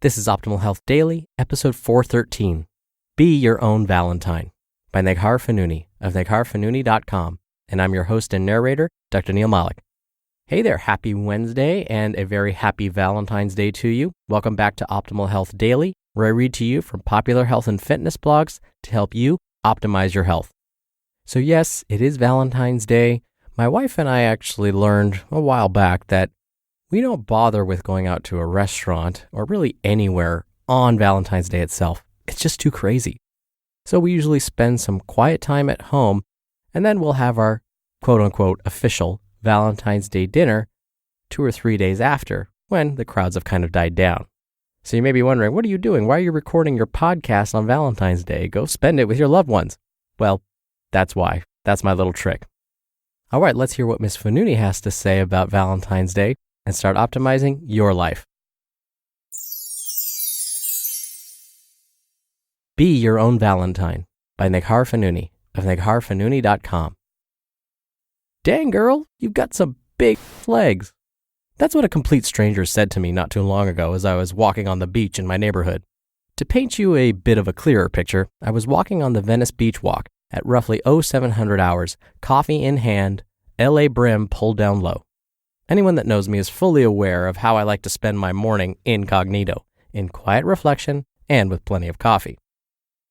This is Optimal Health Daily, episode 413, Be Your Own Valentine, by Neghar Fonooni of negharfonooni.com, and I'm your host and narrator, Dr. Neil Malik. Hey there, happy Wednesday and a very happy Valentine's Day to you. Welcome back to Optimal Health Daily, where I read to you from popular health and fitness blogs to help you optimize your health. So yes, it is Valentine's Day. My wife and I actually learned a while back that we don't bother with going out to a restaurant or really anywhere on Valentine's Day itself. It's just too crazy. So we usually spend some quiet time at home, and then we'll have our quote-unquote official Valentine's Day dinner 2 or 3 days after, when the crowds have kind of died down. So you may be wondering, what are you doing? Why are you recording your podcast on Valentine's Day? Go spend it with your loved ones. Well, that's why. That's my little trick. All right, let's hear what Ms. Fonooni has to say about Valentine's Day and start optimizing your life. Be Your Own Valentine, by Neghar Fonooni of negharfonooni.com. Dang, girl, you've got some big legs. That's what a complete stranger said to me not too long ago as I was walking on the beach in my neighborhood. To paint you a bit of a clearer picture, I was walking on the Venice Beach Walk at roughly 0700 hours, coffee in hand, LA brim pulled down low. Anyone that knows me is fully aware of how I like to spend my morning incognito, in quiet reflection and with plenty of coffee.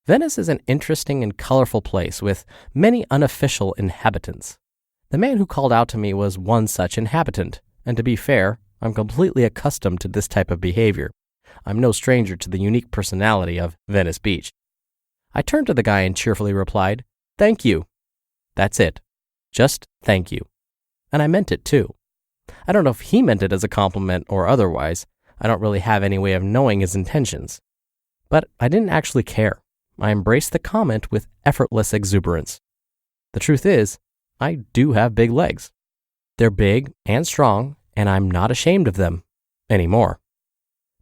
Venice is an interesting and colorful place with many unofficial inhabitants. The man who called out to me was one such inhabitant, and to be fair, I'm completely accustomed to this type of behavior. I'm no stranger to the unique personality of Venice Beach. I turned to the guy and cheerfully replied, "Thank you." That's it. Just thank you. And I meant it too. I don't know if he meant it as a compliment or otherwise. I don't really have any way of knowing his intentions. But I didn't actually care. I embraced the comment with effortless exuberance. The truth is, I do have big legs. They're big and strong, and I'm not ashamed of them anymore.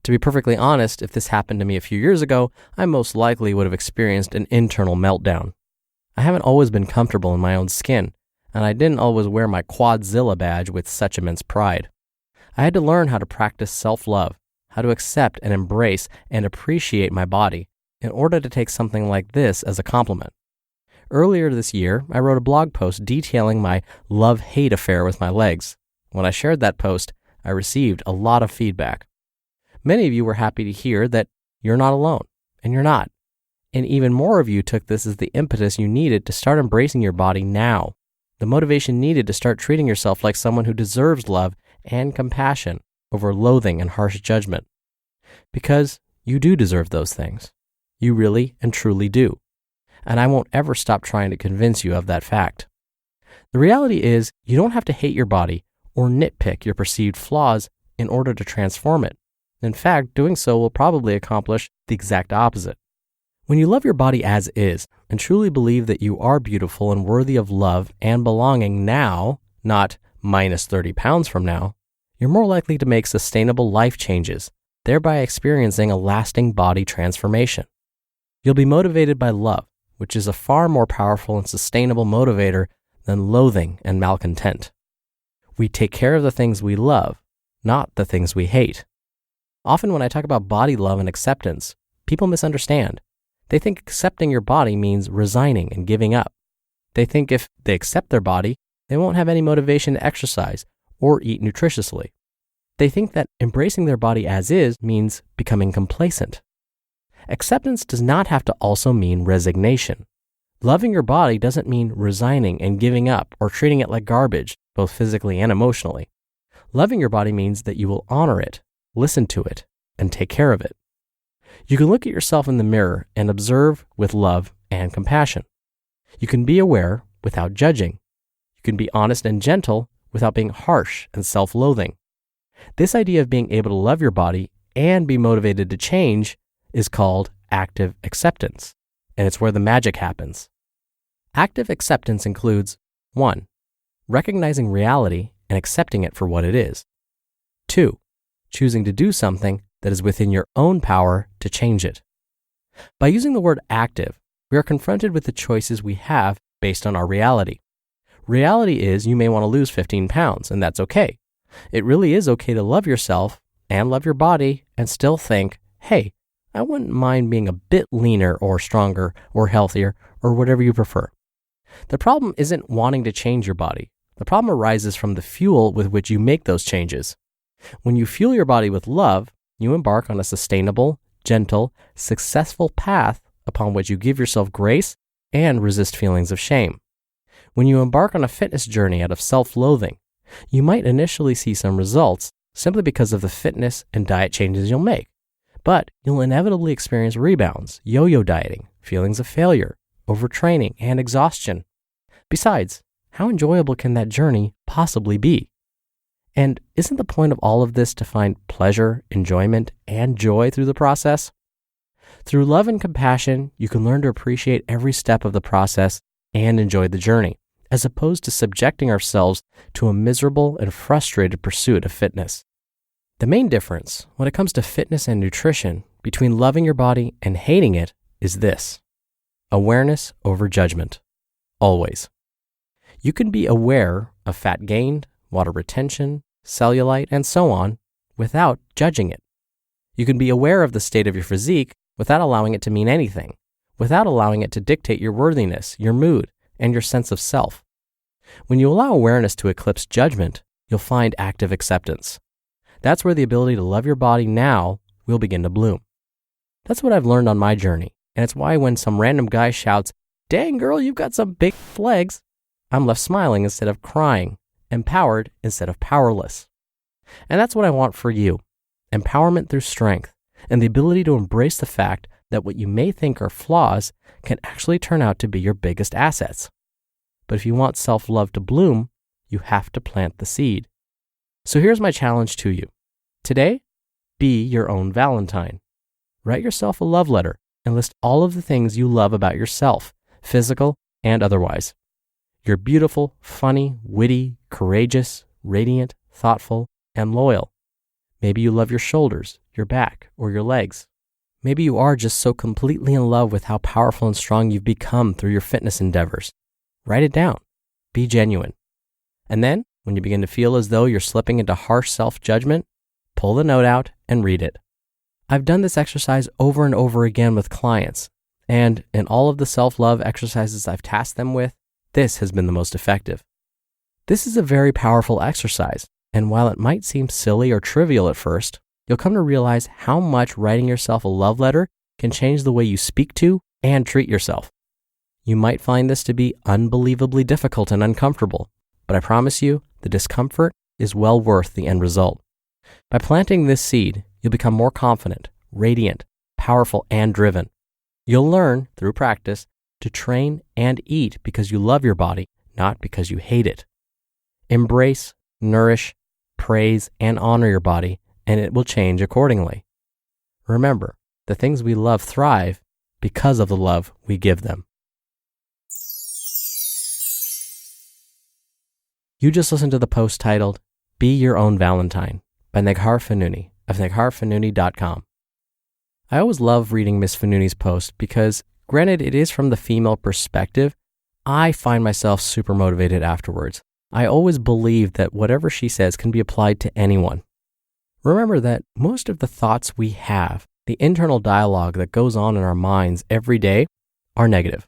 To be perfectly honest, if this happened to me a few years ago, I most likely would have experienced an internal meltdown. I haven't always been comfortable in my own skin, and I didn't always wear my Quadzilla badge with such immense pride. I had to learn how to practice self-love, how to accept and embrace and appreciate my body in order to take something like this as a compliment. Earlier this year, I wrote a blog post detailing my love-hate affair with my legs. When I shared that post, I received a lot of feedback. Many of you were happy to hear that you're not alone, and you're not. And even more of you took this as the impetus you needed to start embracing your body now. The motivation needed to start treating yourself like someone who deserves love and compassion over loathing and harsh judgment. Because you do deserve those things. You really and truly do. And I won't ever stop trying to convince you of that fact. The reality is, you don't have to hate your body or nitpick your perceived flaws in order to transform it. In fact, doing so will probably accomplish the exact opposite. When you love your body as is and truly believe that you are beautiful and worthy of love and belonging now, not minus 30 pounds from now, you're more likely to make sustainable life changes, thereby experiencing a lasting body transformation. You'll be motivated by love, which is a far more powerful and sustainable motivator than loathing and malcontent. We take care of the things we love, not the things we hate. Often when I talk about body love and acceptance, people misunderstand. They think accepting your body means resigning and giving up. They think if they accept their body, they won't have any motivation to exercise or eat nutritiously. They think that embracing their body as is means becoming complacent. Acceptance does not have to also mean resignation. Loving your body doesn't mean resigning and giving up or treating it like garbage, both physically and emotionally. Loving your body means that you will honor it, listen to it, and take care of it. You can look at yourself in the mirror and observe with love and compassion. You can be aware without judging. You can be honest and gentle without being harsh and self-loathing. This idea of being able to love your body and be motivated to change is called active acceptance, and it's where the magic happens. Active acceptance includes 1. Recognizing reality and accepting it for what it is. 2. Choosing to do something that is within your own power to change it. By using the word active, we are confronted with the choices we have based on our reality. Reality is you may want to lose 15 pounds, and that's okay. It really is okay to love yourself and love your body and still think, hey, I wouldn't mind being a bit leaner or stronger or healthier or whatever you prefer. The problem isn't wanting to change your body. The problem arises from the fuel with which you make those changes. When you fuel your body with love, you embark on a sustainable, gentle, successful path upon which you give yourself grace and resist feelings of shame. When you embark on a fitness journey out of self-loathing, you might initially see some results simply because of the fitness and diet changes you'll make. But you'll inevitably experience rebounds, yo-yo dieting, feelings of failure, overtraining, and exhaustion. Besides, how enjoyable can that journey possibly be? And isn't the point of all of this to find pleasure, enjoyment, and joy through the process? Through love and compassion, you can learn to appreciate every step of the process and enjoy the journey, as opposed to subjecting ourselves to a miserable and frustrated pursuit of fitness. The main difference when it comes to fitness and nutrition between loving your body and hating it is this: awareness over judgment. Always. You can be aware of fat gained, water retention, cellulite, and so on without judging it. You can be aware of the state of your physique without allowing it to mean anything, without allowing it to dictate your worthiness, your mood, and your sense of self. When you allow awareness to eclipse judgment, you'll find active acceptance. That's where the ability to love your body now will begin to bloom. That's what I've learned on my journey, and it's why when some random guy shouts, "Dang girl, you've got some big legs," I'm left smiling instead of crying, empowered instead of powerless. And that's what I want for you: empowerment through strength, and the ability to embrace the fact that what you may think are flaws can actually turn out to be your biggest assets. But if you want self-love to bloom, you have to plant the seed. So here's my challenge to you. Today, be your own Valentine. Write yourself a love letter and list all of the things you love about yourself, physical and otherwise. You're beautiful, funny, witty, courageous, radiant, thoughtful, and loyal. Maybe you love your shoulders, your back, or your legs. Maybe you are just so completely in love with how powerful and strong you've become through your fitness endeavors. Write it down. Be genuine. And then, when you begin to feel as though you're slipping into harsh self-judgment, pull the note out and read it. I've done this exercise over and over again with clients, and in all of the self-love exercises I've tasked them with, this has been the most effective. This is a very powerful exercise, and while it might seem silly or trivial at first, you'll come to realize how much writing yourself a love letter can change the way you speak to and treat yourself. You might find this to be unbelievably difficult and uncomfortable, but I promise you, the discomfort is well worth the end result. By planting this seed, you'll become more confident, radiant, powerful, and driven. You'll learn, through practice, to train and eat because you love your body, not because you hate it. Embrace, nourish, praise, and honor your body, and it will change accordingly. Remember, the things we love thrive because of the love we give them. You just listened to the post titled, "Be Your Own Valentine" by Neghar Fonooni of negharfonooni.com. I always love reading Miss Fonooni's post because, granted it is from the female perspective, I find myself super motivated afterwards. I always believe that whatever she says can be applied to anyone. Remember that most of the thoughts we have, the internal dialogue that goes on in our minds every day, are negative.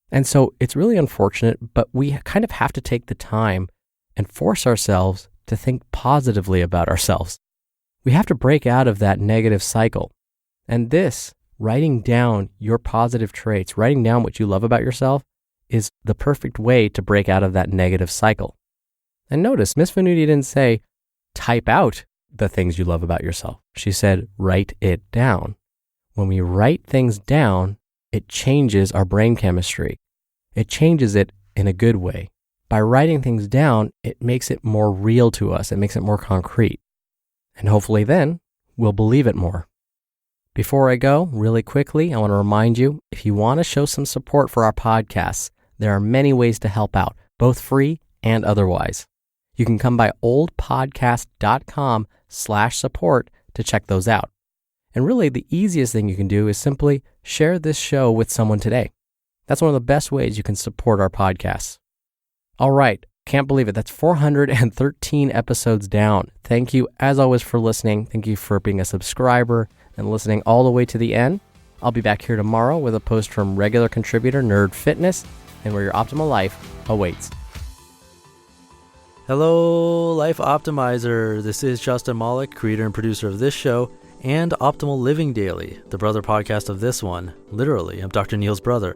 And so it's really unfortunate, but we kind of have to take the time and force ourselves to think positively about ourselves. We have to break out of that negative cycle. And this, writing down your positive traits, writing down what you love about yourself, is the perfect way to break out of that negative cycle. And notice, Miss Fonooni didn't say, type out the things you love about yourself. She said, write it down. When we write things down, it changes our brain chemistry. It changes it in a good way. By writing things down, it makes it more real to us. It makes it more concrete. And hopefully then, we'll believe it more. Before I go, really quickly, I want to remind you, if you want to show some support for our podcasts, there are many ways to help out, both free and otherwise. You can come by oldpodcast.com/support to check those out. And really, the easiest thing you can do is simply share this show with someone today. That's one of the best ways you can support our podcasts. All right, can't believe it. That's 413 episodes down. Thank you, as always, for listening. Thank you for being a subscriber, and listening all the way to the end. I'll be back here tomorrow with a post from regular contributor Nerd Fitness, and where your optimal life awaits. Hello, Life Optimizer. This is Justin Malik, creator and producer of this show and Optimal Living Daily, the brother podcast of this one. Literally, I'm Dr. Neil's brother.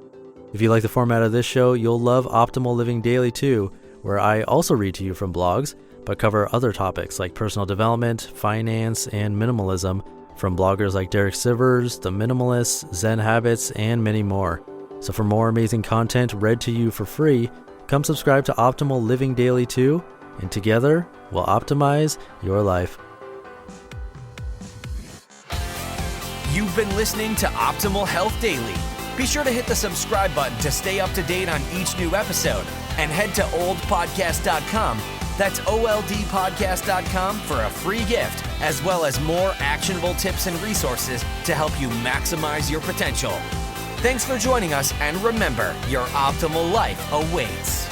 If you like the format of this show, you'll love Optimal Living Daily too, where I also read to you from blogs, but cover other topics like personal development, finance, and minimalism from bloggers like Derek Sivers, The Minimalists, Zen Habits, and many more. So for more amazing content read to you for free, come subscribe to Optimal Living Daily too, and together we'll optimize your life. You've been listening to Optimal Health Daily. Be sure to hit the subscribe button to stay up to date on each new episode, and head to oldpodcast.com. That's oldpodcast.com for a free gift, as well as more actionable tips and resources to help you maximize your potential. Thanks for joining us, and remember, your optimal life awaits.